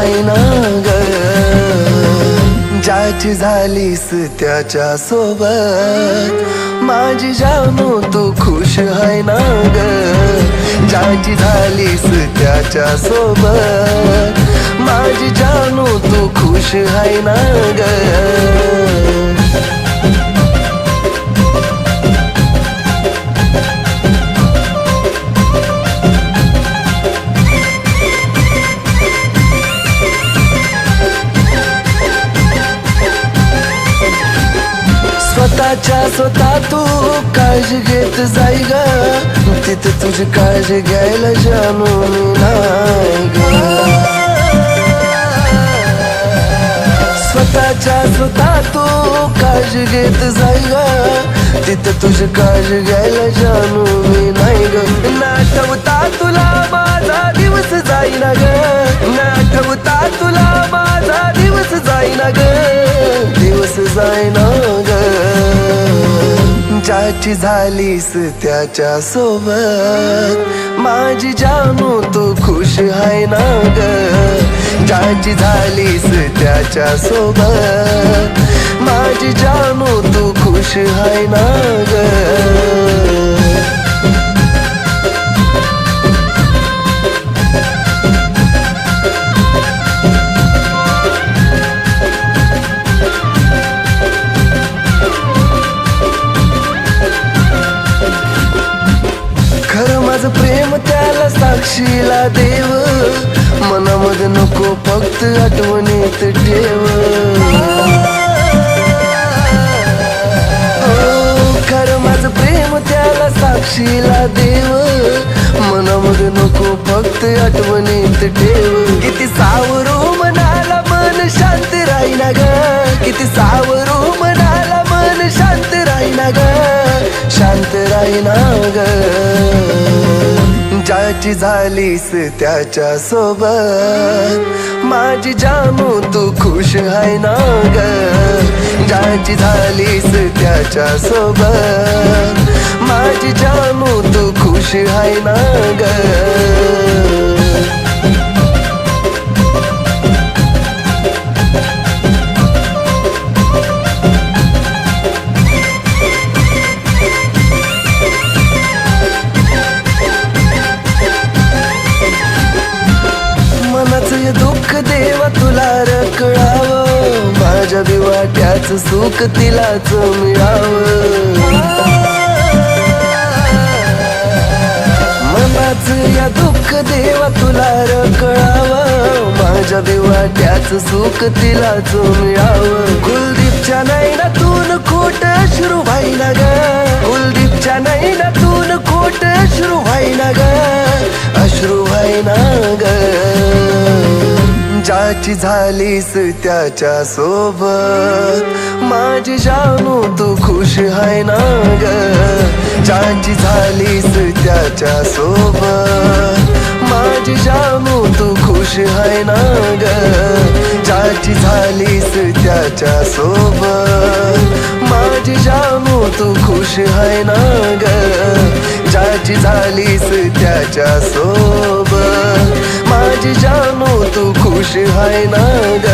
आहे ना ग. ज्याची झालीस त्याच्या सोबत माझी जानू तू खुश आहे ना ग. ज्याची झालीस त्याच्या सोबत माझी जानू तू खुश आहे ना ग. स्वतःच्या स्वतः तू काळजी घेत जाई ग. तिथे तुझी काळजी घ्यायला जानू मी नाही ग. स्वतःच्या स्वतः तू काळजी घेत जाई ग. तिथे तुझी काळजी घ्यायला जानू मी नाही ग. ना आठवता तुला माझा दिवस जाईना ग. ना आठवता तुला माझा दिवस जाईना ग. दिवस जाईना ग. ज्याची झालीस त्याच्या सोबत माझी जानू तू खुश आहे ना ग. ज्याची झालीस त्याच्या सोबत माझी जानू तू खुश आहे ना ग. खरं माझं प्रेम त्याला साक्षीला देव. मनामध्ये नको फक्त आठवणीत ठेव. खरं माझं प्रेम त्याला साक्षीला देव. मनामध्ये नको फक्त आठवणीत ठेव. किती सावरू मनाला मन शांत राहीना ग. किती सावरू मनाला मन शांत राहीना ग. शांत राहीना ग. ज्याची झालीस त्याच्या सोबत माझी जानू तू खुश आहे ना ग. ज्याची झालीस त्याच्या सोबत माझी जानू तू खुश आहे ना ग. दुःख देवा तुला रकळावं. माझ्या बिवाट्याचं सुख तिलाच मिळावं. मनाचं या दुःख देवा तुला रकळावं. माझ्या बिवाट्याचं सुख तिलाच मिळावं. कुलदीपच्या नैनातून खोट अश्रू व्हायना ग. कुलदीपच्या नैनातून खोट अश्रू व्हायना ग. अश्रू व्हायना ग. ज्याची झालीस त्याच्या सोबत माझी जानू तू खुश आहे ना ग. ज्याची झालीस त्याच्या सोबत माझी जानू तू खुश आहे ना ग. ज्याची झालीस त्याच्या सोबत माझी जानू तू खुश आहे ना ग. ज्याची झालीस त्याच्या सोबत माझी जानू तू खुश आहे ना ग.